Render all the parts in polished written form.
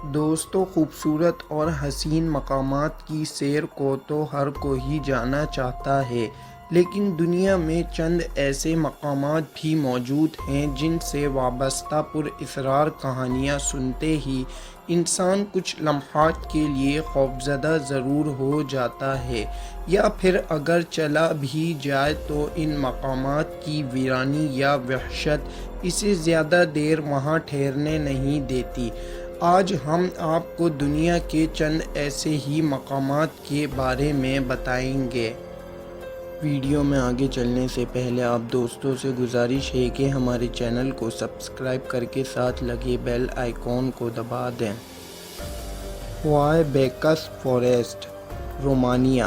دوستو، خوبصورت اور حسین مقامات کی سیر کو تو ہر کوئی جانا چاہتا ہے، لیکن دنیا میں چند ایسے مقامات بھی موجود ہیں جن سے وابستہ پراسرار کہانیاں سنتے ہی انسان کچھ لمحات کے لیے خوفزدہ ضرور ہو جاتا ہے، یا پھر اگر چلا بھی جائے تو ان مقامات کی ویرانی یا وحشت اسے زیادہ دیر وہاں ٹھہرنے نہیں دیتی۔ آج ہم آپ کو دنیا کے چند ایسے ہی مقامات کے بارے میں بتائیں گے۔ ویڈیو میں آگے چلنے سے پہلے آپ دوستوں سے گزارش ہے کہ ہمارے چینل کو سبسکرائب کر کے ساتھ لگے بیل آئیکن کو دبا دیں۔ ہوائے-بیکس فاریسٹ، رومانیہ۔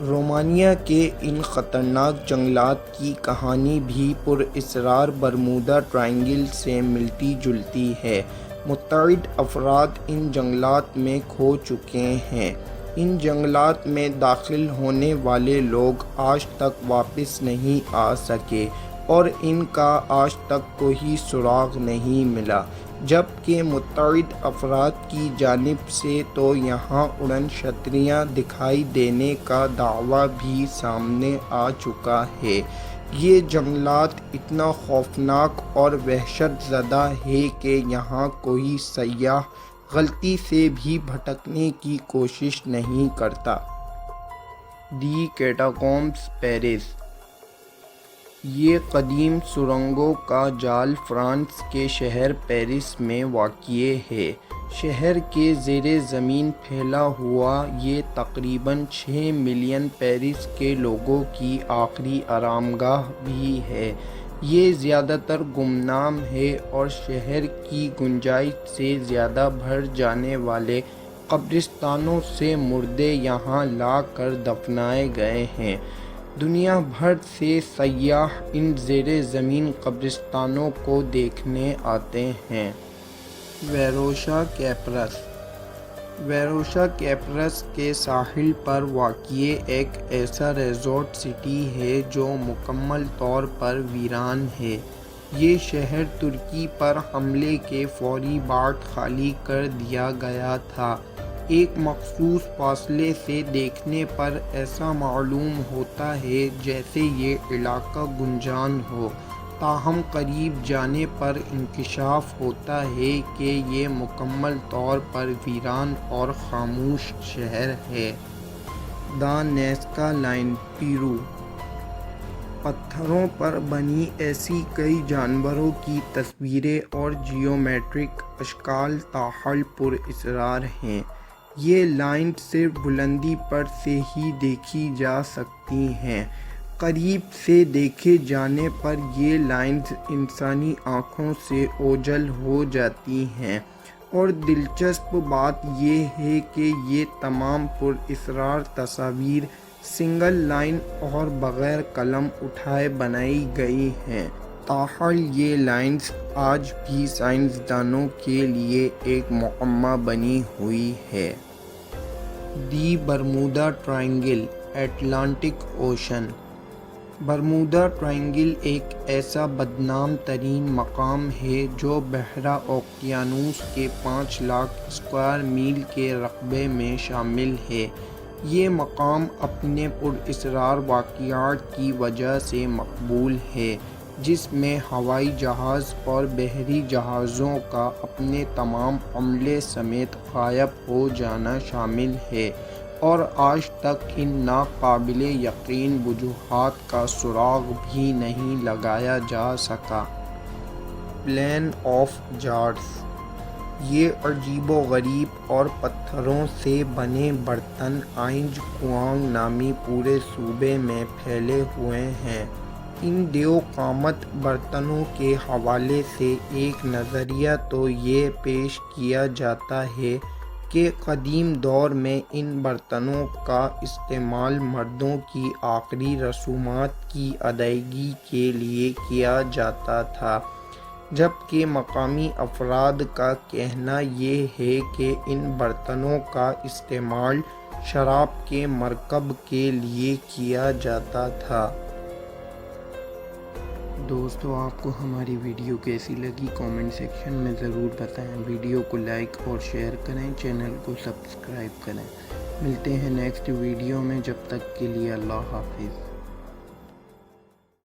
رومانیہ کے ان خطرناک جنگلات کی کہانی بھی پراسرار برمودا ٹرائینگل سے ملتی جلتی ہے۔ متعدد افراد ان جنگلات میں کھو چکے ہیں۔ ان جنگلات میں داخل ہونے والے لوگ آج تک واپس نہیں آ سکے اور ان کا آج تک کوئی سراغ نہیں ملا، جبکہ متعدد افراد کی جانب سے تو یہاں اڑن چھتریاں دکھائی دینے کا دعویٰ بھی سامنے آ چکا ہے۔ یہ جنگلات اتنا خوفناک اور وحشت زدہ ہے کہ یہاں کوئی سیاح غلطی سے بھی بھٹکنے کی کوشش نہیں کرتا۔ دی کیٹاکومبس، پیرس۔ یہ قدیم سرنگوں کا جال فرانس کے شہر پیرس میں واقع ہے۔ شہر کے زیر زمین پھیلا ہوا یہ تقریباً 6 ملین پیرس کے لوگوں کی آخری آرامگاہ بھی ہے۔ یہ زیادہ تر گمنام ہے اور شہر کی گنجائش سے زیادہ بھر جانے والے قبرستانوں سے مردے یہاں لا کر دفنائے گئے ہیں۔ دنیا بھر سے سیاح ان زیر زمین قبرستانوں کو دیکھنے آتے ہیں۔ ویروشا، کیپرس۔ ویروشا کیپرس کے ساحل پر واقع ایک ایسا ریزورٹ سٹی ہے جو مکمل طور پر ویران ہے۔ یہ شہر ترکی پر حملے کے فوری بعد خالی کر دیا گیا تھا۔ ایک مخصوص فاصلے سے دیکھنے پر ایسا معلوم ہوتا ہے جیسے یہ علاقہ گنجان ہو، تاہم قریب جانے پر انکشاف ہوتا ہے کہ یہ مکمل طور پر ویران اور خاموش شہر ہے۔ دی نازکا لائن، پیرو۔ پتھروں پر بنی ایسی کئی جانوروں کی تصویریں اور جیومیٹرک اشکال تاحال پراسرار ہیں۔ یہ لائنز صرف بلندی پر سے ہی دیکھی جا سکتی ہیں۔ قریب سے دیکھے جانے پر یہ لائنز انسانی آنکھوں سے اوجھل ہو جاتی ہیں، اور دلچسپ بات یہ ہے کہ یہ تمام پراسرار تصاویر سنگل لائن اور بغیر قلم اٹھائے بنائی گئی ہیں۔ تاحال یہ لائنز آج بھی سائنسدانوں کے لیے ایک معمہ بنی ہوئی ہے۔ The Bermuda Triangle, Atlantic Ocean. Bermuda Triangle ایک ایسا بدنام ترین مقام ہے جو بحیرہ اوقیانوس کے 5,00,000 اسکوائر میل کے رقبے میں شامل ہے۔ یہ مقام اپنے پراسرار واقعات کی وجہ سے مقبول ہے، جس میں ہوائی جہاز اور بحری جہازوں کا اپنے تمام عملے سمیت غائب ہو جانا شامل ہے، اور آج تک ان ناقابل یقین وجوہات کا سراغ بھی نہیں لگایا جا سکا۔ Plain of Jars. یہ عجیب و غریب اور پتھروں سے بنے برتن آئنج کوانگ نامی پورے صوبے میں پھیلے ہوئے ہیں۔ ان دیو قامت برتنوں کے حوالے سے ایک نظریہ تو یہ پیش کیا جاتا ہے کہ قدیم دور میں ان برتنوں کا استعمال مردوں کی آخری رسومات کی ادائیگی کے لیے کیا جاتا تھا، جبکہ مقامی افراد کا کہنا یہ ہے کہ ان برتنوں کا استعمال شراب کے مرکب کے لیے کیا جاتا تھا۔ دوستو آپ کو ہماری ویڈیو کیسی لگی کامنٹ سیکشن میں ضرور بتائیں۔ ویڈیو کو لائک اور شیئر کریں، چینل کو سبسکرائب کریں۔ ملتے ہیں نیکسٹ ویڈیو میں، جب تک کے لیے اللہ حافظ۔